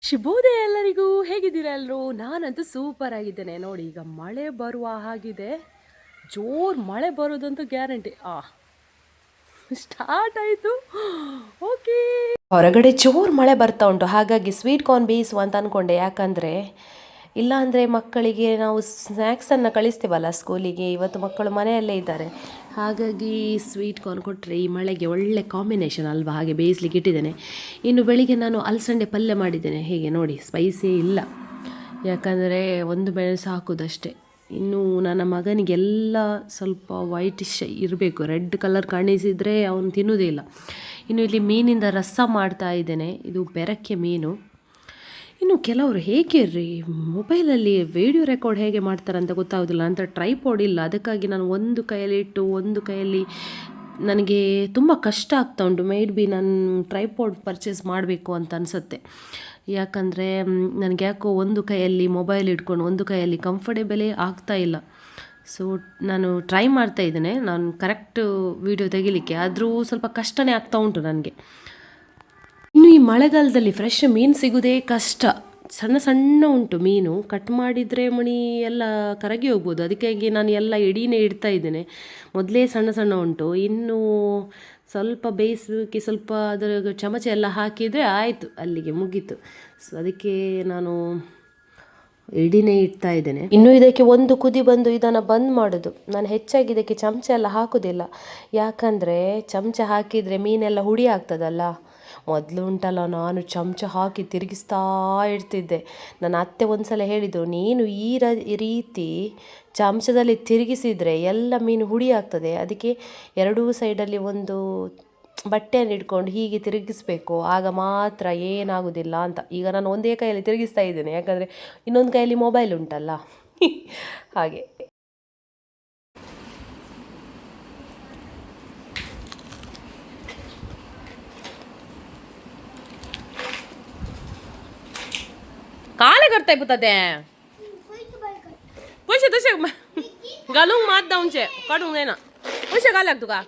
ಶುಭೋದಯ ಎಲ್ಲರಿಗೂ, ಹೇಗಿದ್ದೀರಾ ಎಲ್ಲರೂ? ನಾನಂತೂ ಸೂಪರ್ ಆಗಿದ್ದೇನೆ. ನೋಡಿ, ಈಗ ಮಳೆ ಬರುವ ಹಾಗಿದೆ. ಜೋರು ಮಳೆ ಬರೋದಂತೂ ಗ್ಯಾರಂಟಿ. ಸ್ಟಾರ್ಟ್ ಆಯಿತು. ಓಕೆ, ಹೊರಗಡೆ ಜೋರು ಮಳೆ ಬರ್ತಾ ಉಂಟು. ಹಾಗಾಗಿ ಸ್ವೀಟ್ ಕಾರ್ನ್ ಬೇಯಿಸುವ ಅಂತ ಅಂದ್ಕೊಂಡೆ. ಯಾಕಂದರೆ ಇಲ್ಲಾಂದರೆ ಮಕ್ಕಳಿಗೆ ನಾವು ಸ್ನ್ಯಾಕ್ಸನ್ನು ಕಳಿಸ್ತೀವಲ್ಲ ಸ್ಕೂಲಿಗೆ. ಇವತ್ತು ಮಕ್ಕಳು ಮನೆಯಲ್ಲೇ ಇದ್ದಾರೆ. ಹಾಗಾಗಿ ಸ್ವೀಟ್ ಕಾರ್ನ್ ಕೊಟ್ಟರೆ ಈ ಮಳೆಗೆ ಒಳ್ಳೆ ಕಾಂಬಿನೇಷನ್ ಅಲ್ವಾ? ಹಾಗೆ ಬೇಯಿಸ್ಲಿಕ್ಕೆ ಇಟ್ಟಿದ್ದೇನೆ. ಇನ್ನು ಬೆಳಿಗ್ಗೆ ನಾನು ಅಲಸಂಡೆ ಪಲ್ಯ ಮಾಡಿದ್ದೇನೆ. ಹೇಗೆ ನೋಡಿ, ಸ್ಪೈಸಿ ಇಲ್ಲ, ಯಾಕಂದರೆ ಒಂದು ಮೆಣಸು ಹಾಕೋದಷ್ಟೇ. ಇನ್ನು ನನ್ನ ಮಗನಿಗೆಲ್ಲ ಸ್ವಲ್ಪ ವೈಟಿಶ್ ಇರಬೇಕು, ರೆಡ್ ಕಲರ್ ಕಾಣಿಸಿದರೆ ಅವನು ತಿನ್ನೋದೇ ಇಲ್ಲ. ಇನ್ನು ಇಲ್ಲಿ ಮೀನಿಂದ ರಸ ಮಾಡ್ತಾ ಇದ್ದೇನೆ. ಇದು ಬೆರಕ್ಕೆ ಮೀನು. ಇನ್ನು ಕೆಲವರು ಹೇಗೆ ಮೊಬೈಲಲ್ಲಿ ವಿಡಿಯೋ ರೆಕಾರ್ಡ್ ಹೇಗೆ ಮಾಡ್ತಾರೆ ಅಂತ ಗೊತ್ತಾಗೋದಿಲ್ಲ. ನಂತರ ಟ್ರೈಪಾಡ್ ಇಲ್ಲ, ಅದಕ್ಕಾಗಿ ನಾನು ಒಂದು ಕೈಯಲ್ಲಿ ಇಟ್ಟು ಒಂದು ಕೈಯಲ್ಲಿ ನನಗೆ ತುಂಬ ಕಷ್ಟ ಆಗ್ತಾ ಉಂಟು. ಬಿ ನಾನು ಟ್ರೈಪಾಡ್ ಪರ್ಚೇಸ್ ಮಾಡಬೇಕು ಅಂತ ಅನಿಸುತ್ತೆ. ಯಾಕಂದರೆ ನನಗೆ ಯಾಕೋ ಒಂದು ಕೈಯಲ್ಲಿ ಮೊಬೈಲ್ ಇಟ್ಕೊಂಡು ಒಂದು ಕೈಯಲ್ಲಿ ಕಂಫರ್ಟೇಬಲೇ ಆಗ್ತಾ ಇಲ್ಲ. ಸೊ ನಾನು ಟ್ರೈ ಮಾಡ್ತಾ ಇದ್ದೇನೆ ನಾನು ಕರೆಕ್ಟ್ ವಿಡಿಯೋ ತೆಗಿಲಿಕ್ಕೆ, ಆದರೂ ಸ್ವಲ್ಪ ಕಷ್ಟನೇ ಆಗ್ತಾ ಉಂಟು ನನಗೆ. ಇನ್ನು ಈ ಮಳೆಗಾಲದಲ್ಲಿ ಫ್ರೆಶ್ ಮೀನು ಸಿಗೋದೇ ಕಷ್ಟ. ಸಣ್ಣ ಸಣ್ಣ ಉಂಟು ಮೀನು, ಕಟ್ ಮಾಡಿದರೆ ಮಣಿ ಎಲ್ಲ ಕರಗಿ ಹೋಗ್ಬೋದು. ಅದಕ್ಕಾಗಿ ನಾನು ಎಲ್ಲ ಎಡೀನೇ ಇಡ್ತಾ ಇದ್ದೇನೆ. ಮೊದಲೇ ಸಣ್ಣ ಸಣ್ಣ ಉಂಟು. ಇನ್ನು ಸ್ವಲ್ಪ ಬೇಯಿಸೋಕ್ಕೆ ಸ್ವಲ್ಪ ಅದರ ಚಮಚ ಎಲ್ಲ ಹಾಕಿದರೆ ಆಯಿತು, ಅಲ್ಲಿಗೆ ಮುಗೀತು. ಸೊ ಅದಕ್ಕೆ ನಾನು ಎಡಿನೇ ಇಡ್ತಾ ಇದ್ದೇನೆ. ಇನ್ನು ಇದಕ್ಕೆ ಒಂದು ಕುದಿ ಬಂದು ಇದನ್ನು ಬಂದ್ ಮಾಡೋದು. ನಾನು ಹೆಚ್ಚಾಗಿ ಇದಕ್ಕೆ ಚಮಚ ಎಲ್ಲ ಹಾಕೋದಿಲ್ಲ, ಯಾಕಂದರೆ ಚಮಚ ಹಾಕಿದರೆ ಮೀನೆಲ್ಲ ಹುಡಿ ಆಗ್ತದಲ್ಲ. ಮೊದಲು ಉಂಟಲ್ಲ, ನಾನು ಚಮಚ ಹಾಕಿ ತಿರುಗಿಸ್ತಾ ಇರ್ತಿದ್ದೆ. ನನ್ನ ಅತ್ತೆ ಒಂದು ಸಲ ಹೇಳಿದರು, ನೀನು ಈ ರೀತಿ ಚಮಚದಲ್ಲಿ ತಿರುಗಿಸಿದರೆ ಎಲ್ಲ ಮೀನು ಹುಡಿ ಆಗ್ತದೆ, ಅದಕ್ಕೆ ಎರಡೂ ಸೈಡಲ್ಲಿ ಒಂದು ಬಟ್ಟೆಯನ್ನು ಇಟ್ಕೊಂಡು ಹೀಗೆ ತಿರುಗಿಸ್ಬೇಕು, ಆಗ ಮಾತ್ರ ಏನಾಗೋದಿಲ್ಲ ಅಂತ. ಈಗ ನಾನು ಒಂದೇ ಕೈಯಲ್ಲಿ ತಿರುಗಿಸ್ತಾ ಇದ್ದೇನೆ, ಯಾಕಂದರೆ ಇನ್ನೊಂದು ಕೈಯಲ್ಲಿ ಮೊಬೈಲ್ ಉಂಟಲ್ಲ ಹಾಗೆ. काले करताय पुता पैसे तसे घालूंक मात दावचे काढूंक जायना. पैसे घालाक तुका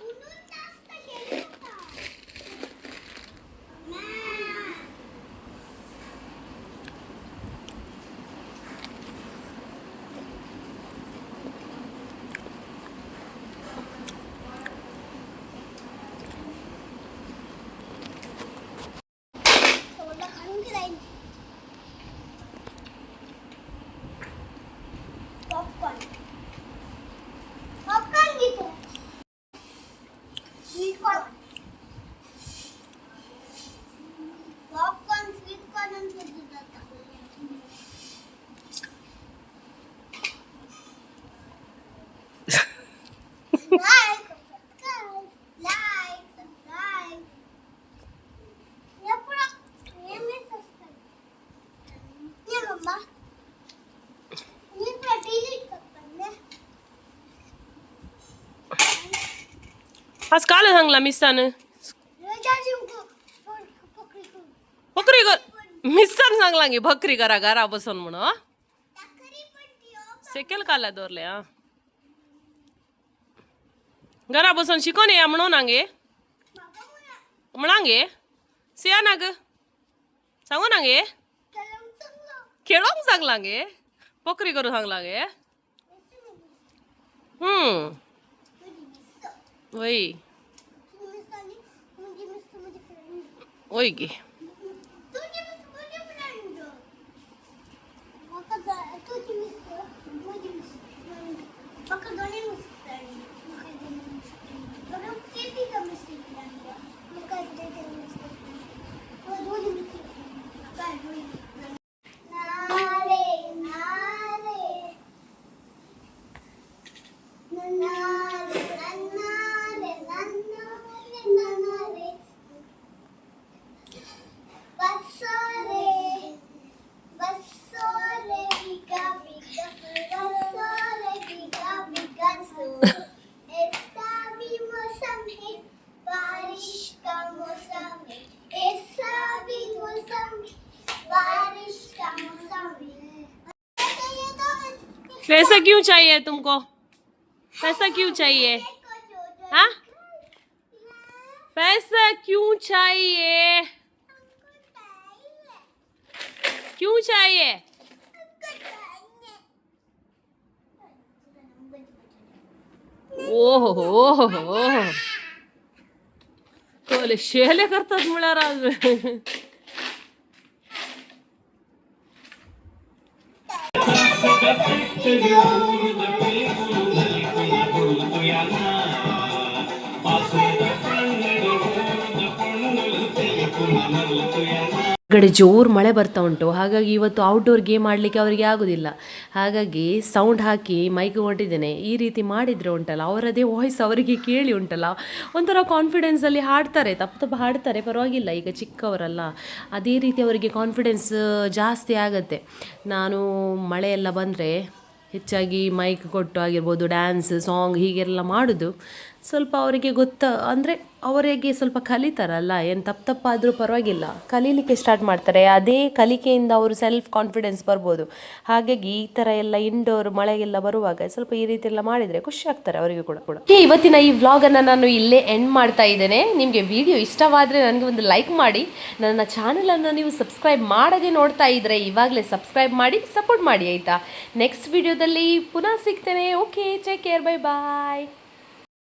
आज काल सांगला मिस्सान बकरी मिस्सान सांगला गे बकरी करा घरा बसून म्हणून सेकेल काला दोरले घरा बसून शिकवणे या म्हणून नांगे म्हणांगे सिया नाग सांगू नांगे खेळोंक सांगलांगे बकरी करू सांगलांगे वही वही की पैसा क्यों चाहिए तुमको? पैसा क्यों चाहिए? हाँ, पैसा क्यों चाहिए? ಕ್ಯೂ ಚಾಯೆ ओहो ओहो ओहो कोले शेले करतात मुळा राज ಗಡೆ ಜೋರು ಮಳೆ ಬರ್ತಾ ಉಂಟು, ಹಾಗಾಗಿ ಇವತ್ತು ಔಟ್ಡೋರ್ ಗೇಮ್ ಆಡಲಿಕ್ಕೆ ಅವರಿಗೆ ಆಗೋದಿಲ್ಲ. ಹಾಗಾಗಿ ಸೌಂಡ್ ಹಾಕಿ ಮೈಕ್ ಹೊಟ್ಟಿದ್ದೇನೆ. ಈ ರೀತಿ ಮಾಡಿದರೆ ಉಂಟಲ್ಲ, ಅವರದೇ ವಾಯ್ಸ್ ಅವರಿಗೆ ಕೇಳಿ ಉಂಟಲ್ಲ, ಒಂಥರ ಕಾನ್ಫಿಡೆನ್ಸಲ್ಲಿ ಹಾಡ್ತಾರೆ, ತಪ್ಪು ತಪ್ಪು ಹಾಡ್ತಾರೆ, ಪರವಾಗಿಲ್ಲ, ಈಗ ಚಿಕ್ಕವರಲ್ಲ, ಅದೇ ರೀತಿ ಅವರಿಗೆ ಕಾನ್ಫಿಡೆನ್ಸ್ ಜಾಸ್ತಿ ಆಗುತ್ತೆ. ನಾನು ಮಳೆ ಎಲ್ಲ ಬಂದರೆ ಹೆಚ್ಚಾಗಿ ಮೈಕ್ ಕೊಟ್ಟು ಆಗಿರ್ಬೋದು, ಡ್ಯಾನ್ಸ್ ಸಾಂಗ್ ಹೀಗೆಲ್ಲ ಮಾಡೋದು ಸ್ವಲ್ಪ ಅವರಿಗೆ ಅಂದರೆ ಅವರಿಗೆ ಸ್ವಲ್ಪ ಕಲಿತಾರಲ್ಲ, ಏನು ತಪ್ಪಾದರೂ ಪರವಾಗಿಲ್ಲ, ಕಲೀಲಿಕ್ಕೆ ಸ್ಟಾರ್ಟ್ ಮಾಡ್ತಾರೆ. ಅದೇ ಕಲಿಕೆಯಿಂದ ಅವರು ಸೆಲ್ಫ್ ಕಾನ್ಫಿಡೆನ್ಸ್ ಬರ್ಬೋದು. ಹಾಗಾಗಿ ಈ ಥರ ಎಲ್ಲ ಇಂಡೋರ್ ಮಳೆಗೆಲ್ಲ ಬರುವಾಗ ಸ್ವಲ್ಪ ಈ ರೀತಿ ಎಲ್ಲ ಮಾಡಿದರೆ ಖುಷಿ ಆಗ್ತಾರೆ ಅವರಿಗೂ ಕೂಡ. ಇವತ್ತಿನ ಈ ವ್ಲಾಗನ್ನು ನಾನು ಇಲ್ಲೇ ಎಂಡ್ ಮಾಡ್ತಾ ಇದ್ದೇನೆ. ನಿಮಗೆ ವಿಡಿಯೋ ಇಷ್ಟವಾದರೆ ನನಗೆ ಒಂದು ಲೈಕ್ ಮಾಡಿ. ನನ್ನ ಚಾನಲನ್ನು ನೀವು ಸಬ್ಸ್ಕ್ರೈಬ್ ಮಾಡದೆ ನೋಡ್ತಾ ಇದ್ದರೆ ಇವಾಗಲೇ ಸಬ್ಸ್ಕ್ರೈಬ್ ಮಾಡಿ ಸಪೋರ್ಟ್ ಮಾಡಿ, ಆಯಿತಾ? ನೆಕ್ಸ್ಟ್ ವಿಡಿಯೋದಲ್ಲಿ ಪುನಃ ಸಿಗ್ತೇನೆ. ಓಕೆ, ಟೇಕ್ ಕೇರ್, ಬೈ ಬಾಯ್.